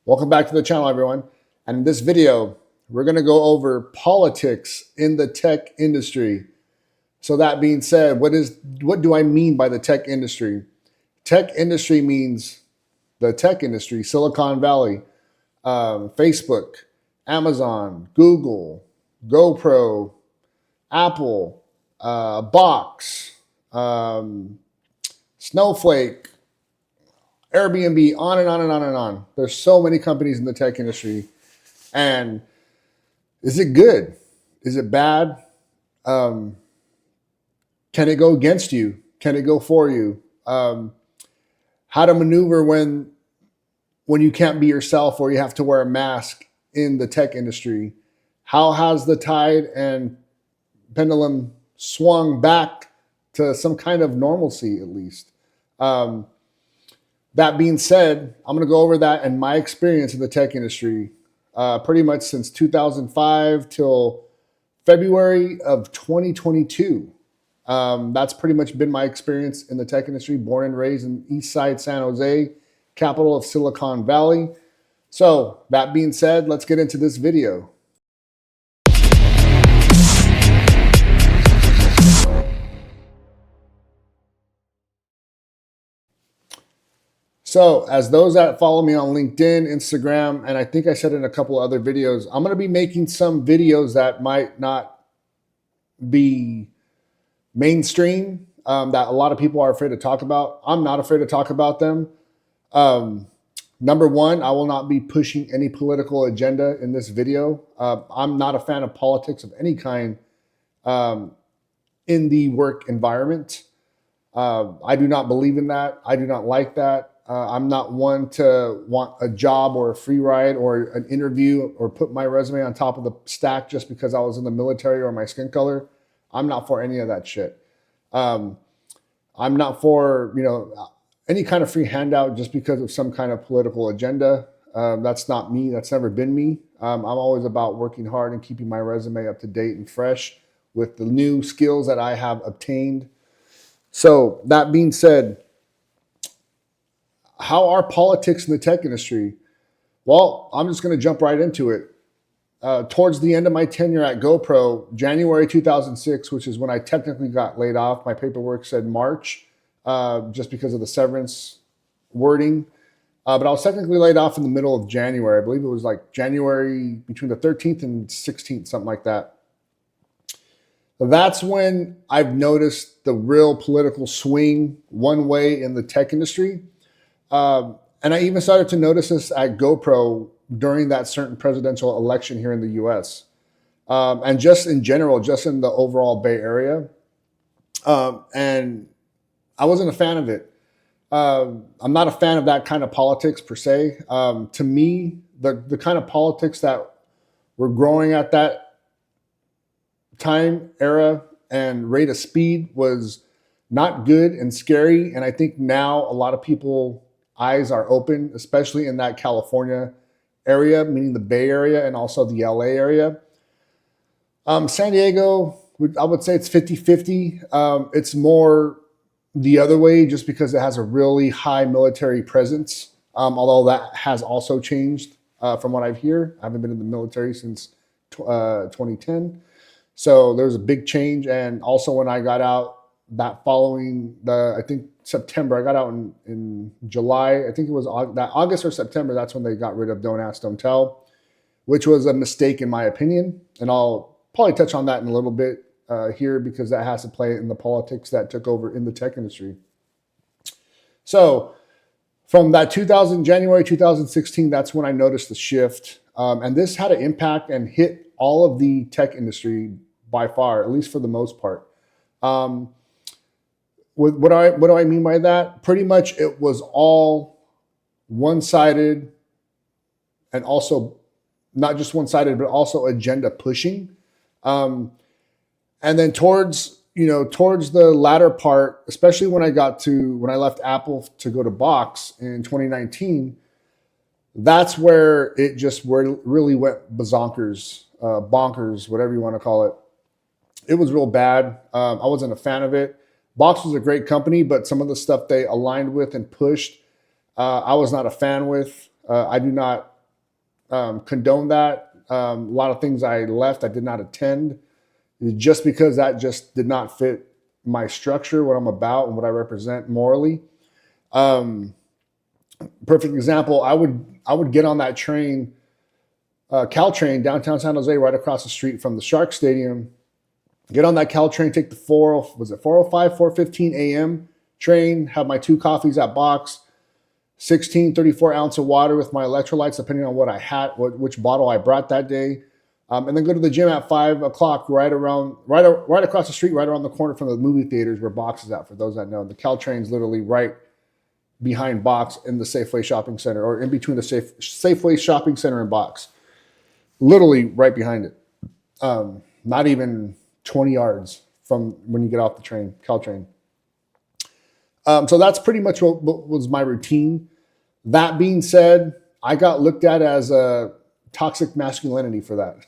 Welcome back to the channel, everyone. And in this video, we're going to go over politics in the tech industry. So that being said, what do I mean by the tech industry? Tech industry means the tech industry, Silicon Valley, Facebook, Amazon, Google, GoPro, Apple, Box, Snowflake, Airbnb, on and on and on and on. There's so many companies in the tech industry. And is it good? Is it bad? Can it go against you? Can it go for you? How to maneuver when you can't be yourself or you have to wear a mask in the tech industry? How has the tide and pendulum swung back to some kind of normalcy, at least? That being said, I'm going to go over that and my experience in the tech industry pretty much since 2005 till February of 2022. That's pretty much been my experience in the tech industry, born and raised in East Side, San Jose, capital of Silicon Valley. So that being said, let's get into this video. So as those that follow me on LinkedIn, Instagram, and I think I said in a couple of other videos, I'm going to be making some videos that might not be mainstream, that a lot of people are afraid to talk about. I'm not afraid to talk about them. Number one, I will not be pushing any political agenda in this video. I'm not a fan of politics of any kind in the work environment. I do not believe in that. I do not like that. I'm not one to want a job or a free ride or an interview or put my resume on top of the stack just because I was in the military or my skin color. I'm not for any of that shit. I'm not for, any kind of free handout just because of some kind of political agenda. That's not me. That's never been me. I'm always about working hard and keeping my resume up to date and fresh with the new skills that I have obtained. So that being said, how are politics in the tech industry? Well, I'm just going to jump right into it. Towards the end of my tenure at GoPro, January 2006, which is when I technically got laid off, my paperwork said March, just because of the severance wording. But I was technically laid off in the middle of January. I believe it was like January between the 13th and 16th, something like that. That's when I've noticed the real political swing one way in the tech industry. And I even started to notice this at GoPro during that certain presidential election here in the US. And just in general, just in the overall Bay Area. And I wasn't a fan of it. I'm not a fan of that kind of politics per se. To me, the kind of politics that were growing at that time, era, and rate of speed was not good and scary. And I think now a lot of people eyes are open, especially in that California area, meaning the Bay Area and also the LA area. San Diego, I would say it's 50-50. It's more the other way just because it has a really high military presence, although that has also changed from what I've heard. I haven't been in the military since 2010. So there was a big change. And also when I got out that following I think September, I got out in July. I think it was that August or September. That's when they got rid of Don't Ask, Don't Tell, which was a mistake in my opinion. And I'll probably touch on that in a little bit here because that has to play in the politics that took over in the tech industry. So from that January 2016, that's when I noticed the shift. And this had an impact and hit all of the tech industry by far, at least for the most part. What do I mean by that? Pretty much it was all one-sided and also not just one-sided, but also agenda pushing. And then towards the latter part, especially when I left Apple to go to Box in 2019, that's where it just really went bonkers, whatever you want to call it. It was real bad. I wasn't a fan of it. Box was a great company, but some of the stuff they aligned with and pushed, I was not a fan with. I do not condone that. A lot of things I left, I did not attend just because that just did not fit my structure, what I'm about, and what I represent morally. Um, Perfect example. I would get on that train, Caltrain, downtown San Jose, right across the street from the Shark Stadium. Get on that Caltrain, take the 405, 4:15 a.m. train. Have my 2 coffees at Box, 16, 34 ounce of water with my electrolytes, depending on what I had, which bottle I brought that day. And then go to the gym at 5 o'clock, right across the street, right around the corner from the movie theaters where Box is at. For those that know, the Caltrain's literally right behind Box in the Safeway shopping center, or in between the Safeway shopping center and Box, literally right behind it. Not even 20 yards from when you get off the train, Caltrain. So that's pretty much what was my routine. That being said, I got looked at as a toxic masculinity for that.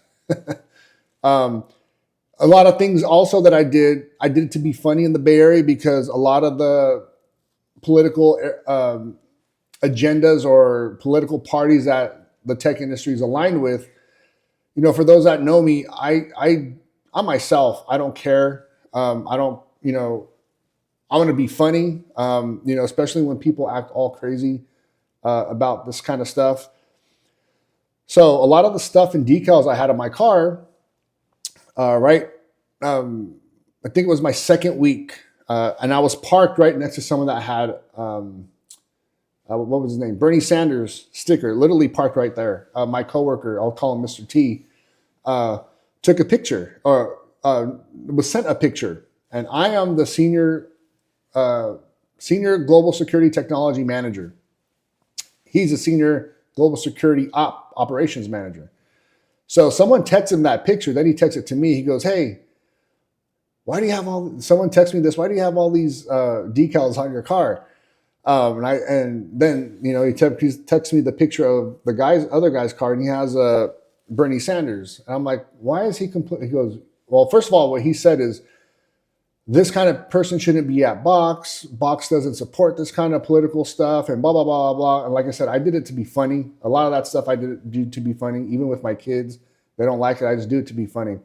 A lot of things also that I did to be funny in the Bay Area, because a lot of the political agendas or political parties that the tech industry is aligned with, for those that know me, I myself, I don't care. I don't, I'm going to be funny, especially when people act all crazy about this kind of stuff. So a lot of the stuff and decals I had on my car, right? I think it was my second week, and I was parked right next to someone that had, what was his name? Bernie Sanders sticker, literally parked right there. My coworker, I'll call him Mr. T, took a picture, or was sent a picture, and I am the senior global security technology manager. He's a senior global security operations manager. So someone texted him that picture. Then he texted it to me. He goes, "Hey, someone texted me this. Why do you have all these decals on your car?" And then he texts me the picture of the other guy's car, and he has Bernie Sanders. And I'm like, why is he complaining? He goes, well, first of all, what he said is, this kind of person shouldn't be at Box. Box doesn't support this kind of political stuff, and blah, blah, blah, blah. And like I said, I did it to be funny. A lot of that stuff I do to be funny, even with my kids. They don't like it. I just do it to be funny.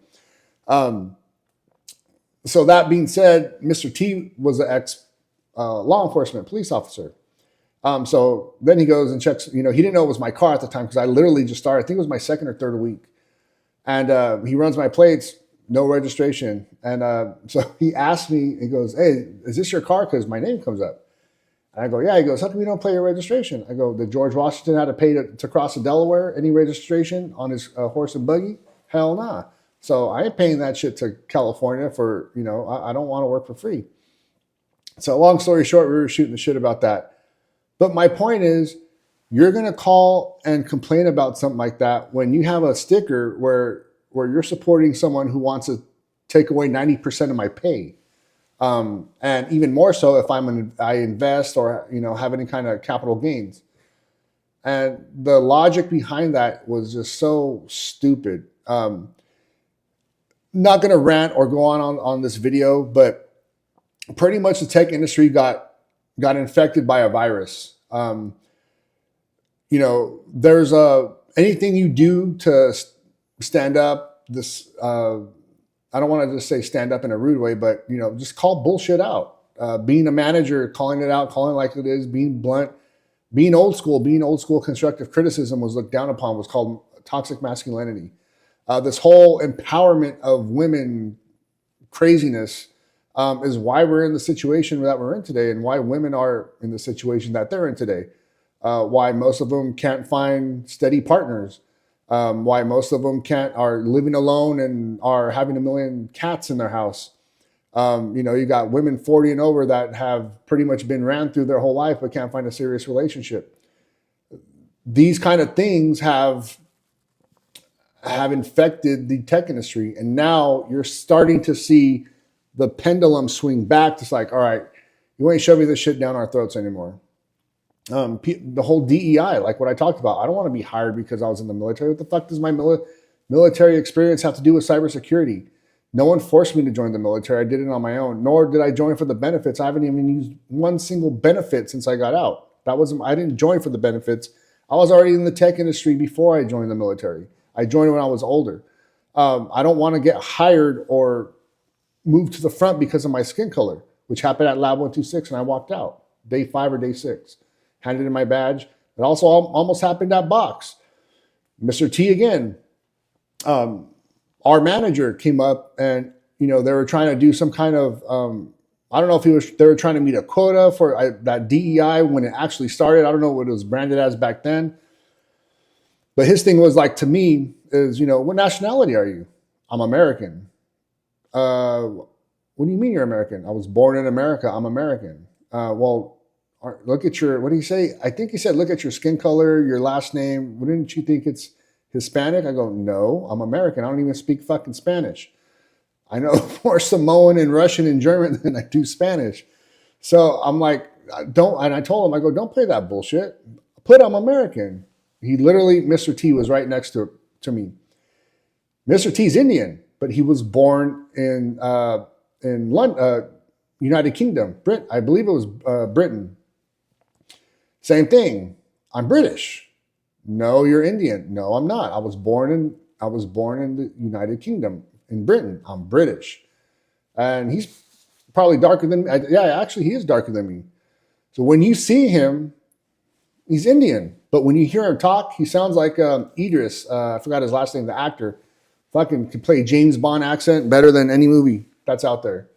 So that being said, Mr. T was an ex-law enforcement police officer. So then he goes and checks, he didn't know it was my car at the time, because I literally just started. I think it was my second or third week. And he runs my plates, no registration. And so he asked me, he goes, "Hey, is this your car? Because my name comes up." And I go, "Yeah." He goes, "How come you don't pay your registration?" I go, "Did George Washington have to pay to cross the Delaware, any registration on his horse and buggy? Hell nah. So I ain't paying that shit to California for, I don't want to work for free." So long story short, we were shooting the shit about that. But my point is, you're going to call and complain about something like that when you have a sticker where you're supporting someone who wants to take away 90% of my pay. And even more so if I invest or, have any kind of capital gains. And the logic behind that was just so stupid. Not going to rant or go on this video, but pretty much the tech industry got infected by a virus. There's anything you do to stand up, I don't want to just say stand up in a rude way, but, just call bullshit out. Being a manager, calling it out, calling it like it is, being blunt, being old school constructive criticism was looked down upon, was called toxic masculinity. This whole empowerment of women craziness is why we're in the situation that we're in today, and why women are in the situation that they're in today. Why most of them can't find steady partners. Why most of them are living alone and are having a million cats in their house. You got women 40 and over that have pretty much been ran through their whole life but can't find a serious relationship. These kind of things have infected the tech industry, and now you're starting to see the pendulum swing back. It's like, all right, you ain't shoving this shit down our throats anymore. The whole DEI, like what I talked about. I don't want to be hired because I was in the military. What the fuck does my military experience have to do with cybersecurity? No one forced me to join the military. I did it on my own. Nor did I join for the benefits. I haven't even used one single benefit since I got out. I didn't join for the benefits. I was already in the tech industry before I joined the military. I joined when I was older. I don't want to get hired or moved to the front because of my skin color, which happened at Lab 126, and I walked out day 5 or day 6. Handed in my badge. It also almost happened at Box. Mr. T again. Our manager came up, and they were trying to do some kind of I don't know if they were trying to meet a quota for that DEI when it actually started. I don't know what it was branded as back then. But his thing was like, to me, is, what nationality are you? I'm American. What do you mean you're American? I was born in America. I'm American. Well, look at your, what did he say? I think he said, look at your skin color, your last name. Wouldn't you think it's Hispanic? I go, no, I'm American. I don't even speak fucking Spanish. I know more Samoan and Russian and German than I do Spanish. So I'm like, don't, and I told him, I go, don't play that bullshit. Put I'm American. He literally, Mr. T was right next to me. Mr. T's Indian, but he was born in London, United Kingdom, I believe it was Britain. Same thing. I'm British. No, you're Indian. No, I'm not. I was born in the United Kingdom in Britain. I'm British, and he's probably darker than me. Yeah, actually, he is darker than me. So when you see him, he's Indian. But when you hear him talk, he sounds like Idris. I forgot his last name. The actor, fucking can play James Bond accent better than any movie that's out there.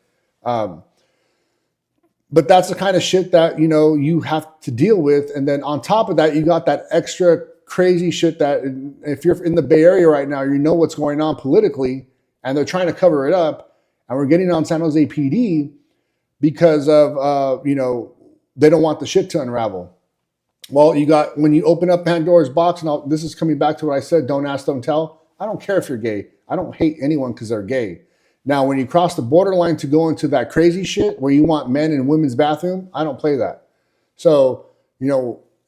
But that's the kind of shit that you have to deal with. And then on top of that, you got that extra crazy shit that if you're in the Bay Area right now, you know what's going on politically, and they're trying to cover it up. And we're getting on San Jose PD because of they don't want the shit to unravel. Well, when you open up Pandora's box, and this is coming back to what I said, don't ask, don't tell. I don't care if you're gay. I don't hate anyone because they're gay. Now, when you cross the borderline to go into that crazy shit where you want men in women's bathroom, I don't play that. So,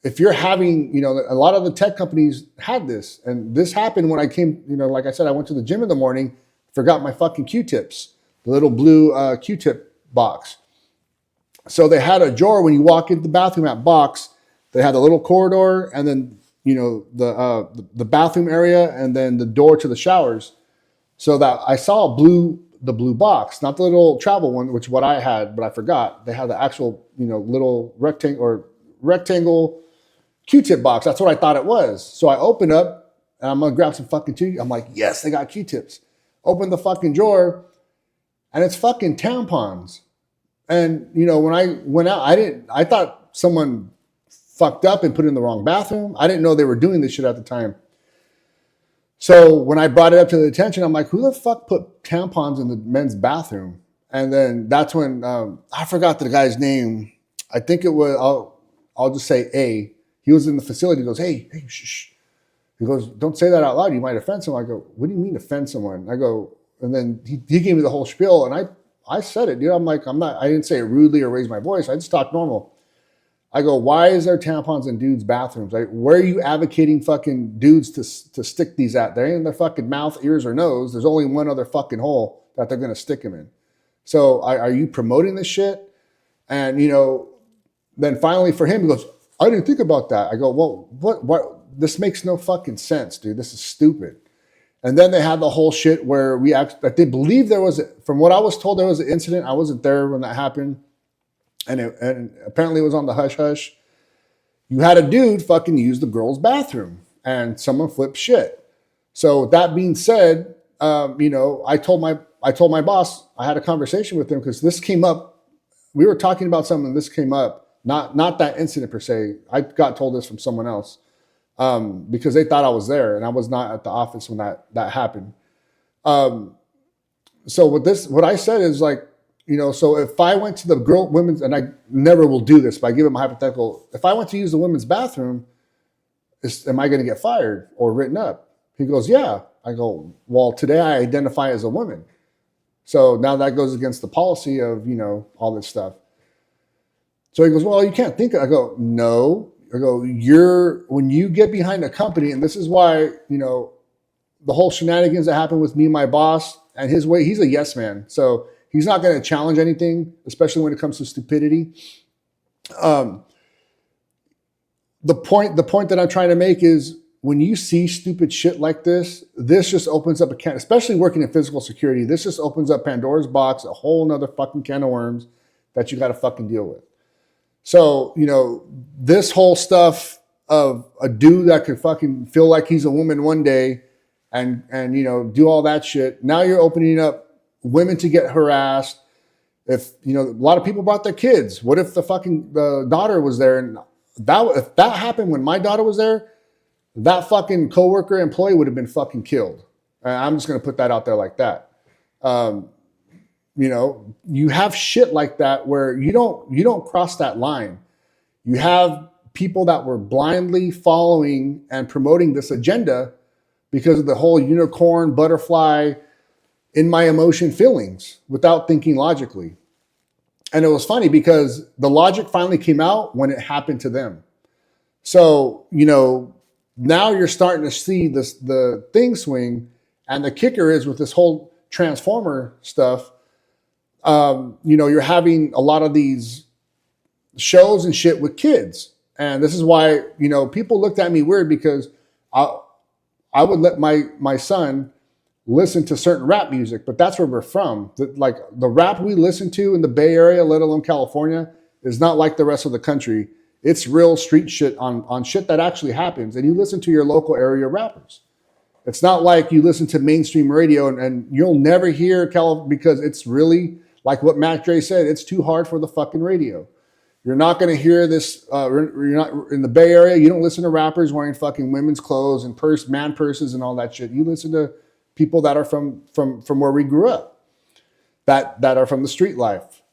if you're having, a lot of the tech companies had this, and this happened when I came, like I said, I went to the gym in the morning, forgot my fucking Q-tips, the little blue Q-tip box. So they had a drawer when you walk into the bathroom at Box. They had a little corridor, and then the bathroom area, and then the door to the showers. So that I saw the blue box, not the little travel one, which what I had, but I forgot. They had the actual little rectangle Q-tip box. That's what I thought it was. So I opened up, and I'm gonna grab some fucking I'm like, yes, they got Q-tips. Open the fucking drawer, and it's fucking tampons. And when I went out, I thought someone fucked up and put it in the wrong bathroom. I didn't know they were doing this shit at the time. So when I brought it up to the attention, I'm like, who the fuck put tampons in the men's bathroom? And then that's when I forgot the guy's name. I think it was, I'll just say A. He was in the facility. He goes, hey, shh. He goes, don't say that out loud. You might offend someone. I go, what do you mean offend someone? I go, and then he gave me the whole spiel, and I said it, dude. I'm like, I didn't say it rudely or raise my voice. I just talked normal. I go, why is there tampons in dudes' bathrooms? Like, where are you advocating fucking dudes to stick these at? They ain't in their fucking mouth, ears, or nose. There's only one other fucking hole that they're going to stick them in. So are you promoting this shit? And, then finally for him, he goes, I didn't think about that. I go, well, what? This makes no fucking sense, dude. This is stupid. And then they had the whole shit where I believe there was, from what I was told, there was an incident. I wasn't there when that happened. And apparently it was on the hush hush. You had a dude fucking use the girl's bathroom, and someone flipped shit. So with that being said, I told my boss, I had a conversation with him because this came up. We were talking about something, this came up, not that incident per se. I got told this from someone else because they thought I was there, and I was not at the office when that happened. So what I said is like, so if I went to the women's, and I never will do this, but I give him a hypothetical. If I went to use the women's bathroom, am I going to get fired or written up? He goes, yeah. I go, well, today I identify as a woman. So now that goes against the policy of, all this stuff. So he goes, well, you can't think. I go, no. I go, when you get behind a company, and this is why, the whole shenanigans that happened with me and my boss and his way, he's a yes man. So he's not going to challenge anything, especially when it comes to stupidity. the point that I'm trying to make is when you see stupid shit like this just opens up a can, especially working in physical security, this just opens up Pandora's box, a whole nother fucking can of worms that you got to fucking deal with. So, this whole stuff of a dude that could fucking feel like he's a woman one day and do all that shit. Now you're opening up women to get harassed. If, a lot of people brought their kids. What if the daughter was there? And if that happened when my daughter was there, that fucking coworker employee would have been fucking killed. I'm just going to put that out there like that. You have shit like that where you don't cross that line. You have people that were blindly following and promoting this agenda because of the whole unicorn, butterfly, in my emotion feelings without thinking logically. And it was funny because the logic finally came out when it happened to them. So, now you're starting to see the thing swing. And the kicker is with this whole transformer stuff, you're having a lot of these shows and shit with kids. And this is why, people looked at me weird because I would let my son listen to certain rap music, but that's where we're from. The rap we listen to in the Bay Area, let alone California, is not like the rest of the country. It's real street shit on shit that actually happens. And you listen to your local area rappers. It's not like you listen to mainstream radio and you'll never hear because it's really like what Mac Dre said. It's too hard for the fucking radio. You're not going to hear this. You're not in the Bay Area. You don't listen to rappers wearing fucking women's clothes and man purses and all that shit. You listen to people that are from where we grew up, that are from the street life.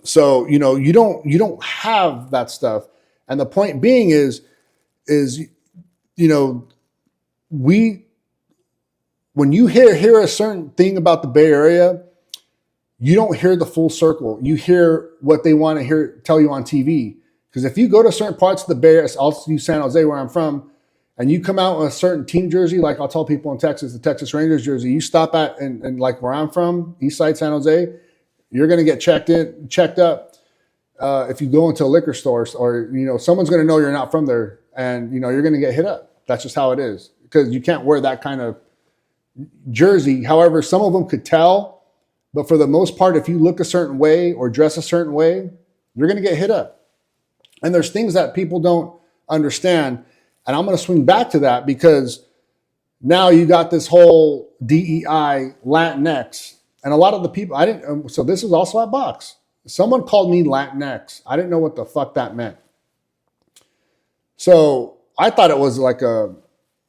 So, you don't have that stuff. And the point being is, when you hear a certain thing about the Bay Area, you don't hear the full circle. You hear what they want to tell you on TV. Because if you go to certain parts of the Bay Area, I'll use San Jose where I'm from, and you come out with a certain team jersey, like I'll tell people in Texas, the Texas Rangers jersey, you stop at and like where I'm from, East Side San Jose, you're going to get checked up. If you go into a liquor store or, someone's going to know you're not from there and, you're going to get hit up. That's just how it is because you can't wear that kind of jersey. However, some of them could tell, but for the most part, if you look a certain way or dress a certain way, you're going to get hit up. And there's things that people don't understand. And I'm going to swing back to that because now you got this whole DEI, Latinx, and a lot of the people, so this is also at Box. Someone called me Latinx. I didn't know what the fuck that meant. So I thought it was like a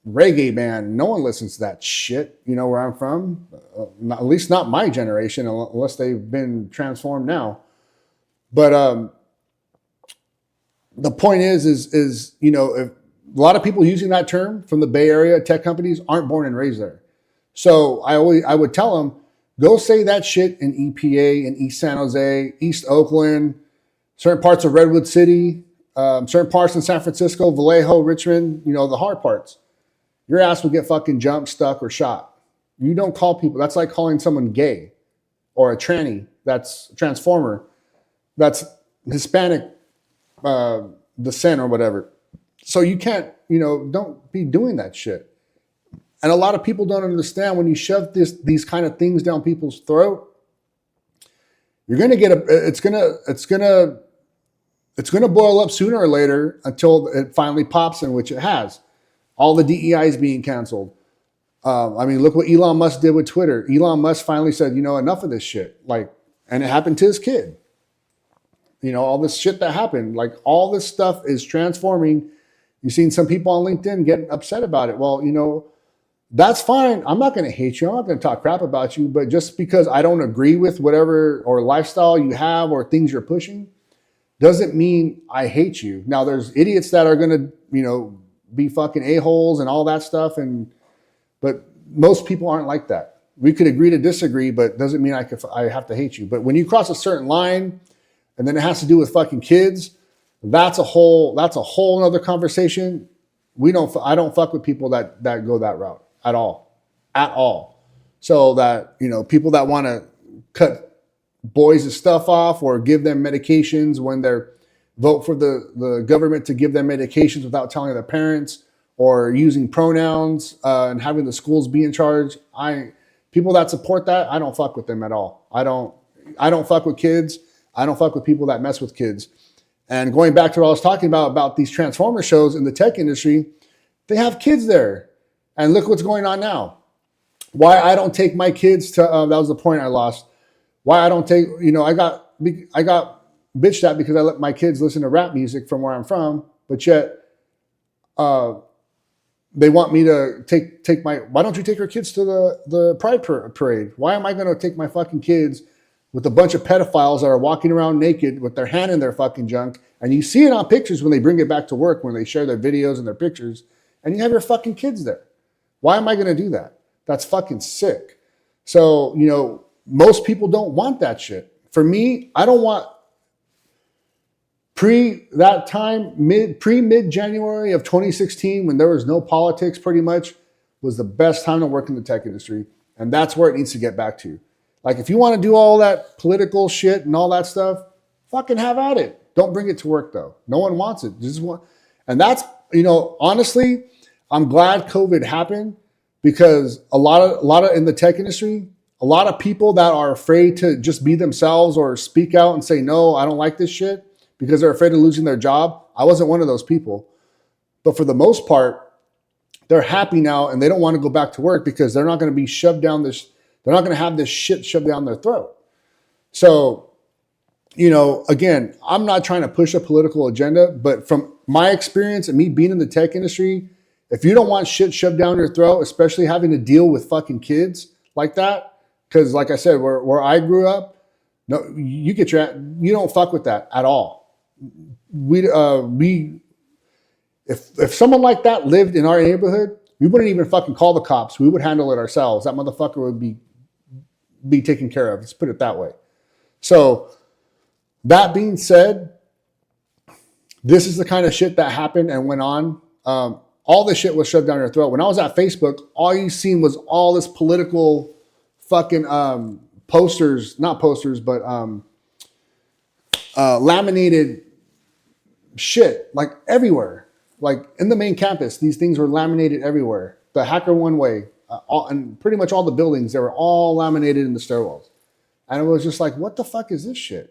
reggae band. No one listens to that shit, where I'm from. At least not my generation, unless they've been transformed now. But the point is, if a lot of people using that term from the Bay Area tech companies aren't born and raised there. So I would tell them, go say that shit in EPA, in East San Jose, East Oakland, certain parts of Redwood City, certain parts in San Francisco, Vallejo, Richmond, the hard parts. Your ass will get fucking jumped, stuck, or shot. You don't call people. That's like calling someone gay or a tranny. That's a transformer. That's Hispanic descent or whatever. So you can't, don't be doing that shit. And a lot of people don't understand when you shove these kind of things down people's throat, you're going to get it's going to boil up sooner or later until it finally pops, in which it has. All the DEI is being canceled. Look what Elon Musk did with Twitter. Elon Musk finally said, enough of this shit. And it happened to his kid. All this shit that happened, all this stuff is transforming. You've seen some people on LinkedIn getting upset about it. Well, that's fine. I'm not going to hate you. I'm not going to talk crap about you. But just because I don't agree with whatever or lifestyle you have or things you're pushing doesn't mean I hate you. Now, there's idiots that are going to, be fucking a-holes and all that stuff. But most people aren't like that. We could agree to disagree, but doesn't mean I have to hate you. But when you cross a certain line and then it has to do with fucking kids, that's a whole other conversation. I don't fuck with people that go that route at all. So that, people that want to cut boys' stuff off or give them medications when they're vote for the government to give them medications without telling their parents, or using pronouns and having the schools be in charge. People that support that, I don't fuck with them at all. I don't fuck with kids. I don't fuck with people that mess with kids. And going back to what I was talking about these Transformer shows in the tech industry, they have kids there. And look what's going on now. Why I don't take my kids to, that was the point I lost. Why I don't take, I got bitched at because I let my kids listen to rap music from where I'm from, but yet they want me to take why don't you take your kids to the Pride Parade? Why am I going to take my fucking kids with a bunch of pedophiles that are walking around naked with their hand in their fucking junk? And you see it on pictures when they bring it back to work, when they share their videos and their pictures, and you have your fucking kids there. Why am I going to do that? That's fucking sick. So, most people don't want that shit. For me, I don't want mid-January of 2016, when there was no politics pretty much, was the best time to work in the tech industry. And that's where it needs to get back to. Like, if you want to do all that political shit and all that stuff, fucking have at it. Don't bring it to work though. No one wants it. And that's, honestly, I'm glad COVID happened, because a lot of in the tech industry, a lot of people that are afraid to just be themselves or speak out and say, no, I don't like this shit, because they're afraid of losing their job. I wasn't one of those people. But for the most part, they're happy now and they don't want to go back to work because they're not going to be shoved down this. They're not going to have this shit shoved down their throat. So, again, I'm not trying to push a political agenda, but from my experience and me being in the tech industry, if you don't want shit shoved down your throat, especially having to deal with fucking kids like that, because like I said, where I grew up, no, you don't fuck with that at all. If someone like that lived in our neighborhood, we wouldn't even fucking call the cops. We would handle it ourselves. That motherfucker would be taken care of. Let's put it that way. So that being said, this is the kind of shit that happened and went on. All this shit was shoved down your throat. When I was at Facebook, all you seen was all this political fucking posters, not posters, but laminated shit, like everywhere. Like in the main campus, these things were laminated everywhere. The Hacker One Way, and pretty much all the buildings, they were all laminated in the stairwells. And it was just like, what the fuck is this shit?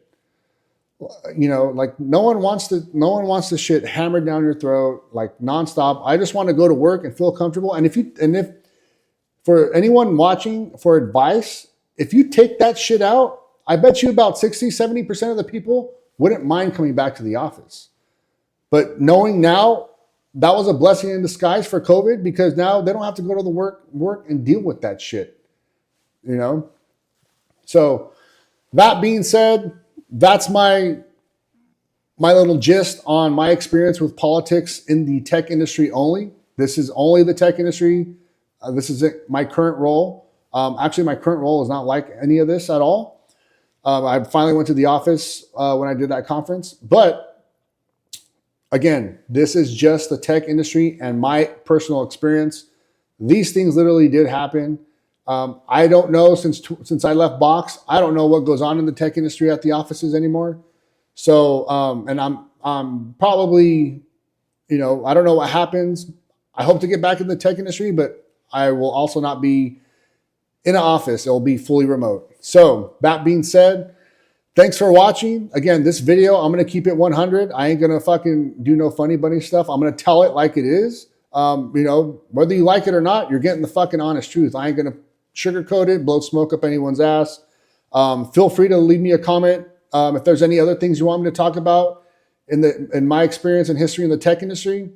Like no one wants the shit hammered down your throat, like nonstop. I just want to go to work and feel comfortable. And if for anyone watching for advice, if you take that shit out, I bet you about 60-70% of the people wouldn't mind coming back to the office. But knowing now, that was a blessing in disguise for COVID, because now they don't have to go to the work and deal with that shit. So that being said, that's my little gist on my experience with politics in the tech industry only. This is only the tech industry. This is my current role. Actually, my current role is not like any of this at all. I finally went to the office when I did that conference. But again, this is just the tech industry and my personal experience. These things literally did happen. I don't know, since I left Box, I don't know what goes on in the tech industry at the offices anymore. So, and I'm probably, I don't know what happens. I hope to get back in the tech industry, but I will also not be in an office. It'll be fully remote. So that being said, thanks for watching. Again, this video, I'm going to keep it 100. I ain't going to fucking do no funny bunny stuff. I'm going to tell it like it is. Whether you like it or not, you're getting the fucking honest truth. I ain't going to sugarcoat it, blow smoke up anyone's ass. Feel free to leave me a comment if there's any other things you want me to talk about in my experience and history in the tech industry.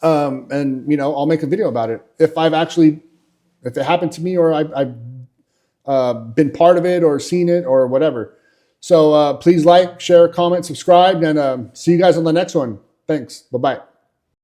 And I'll make a video about it if it happened to me, or I've been part of it or seen it or whatever. So please like, share, comment, subscribe, and see you guys on the next one. Thanks. Bye-bye.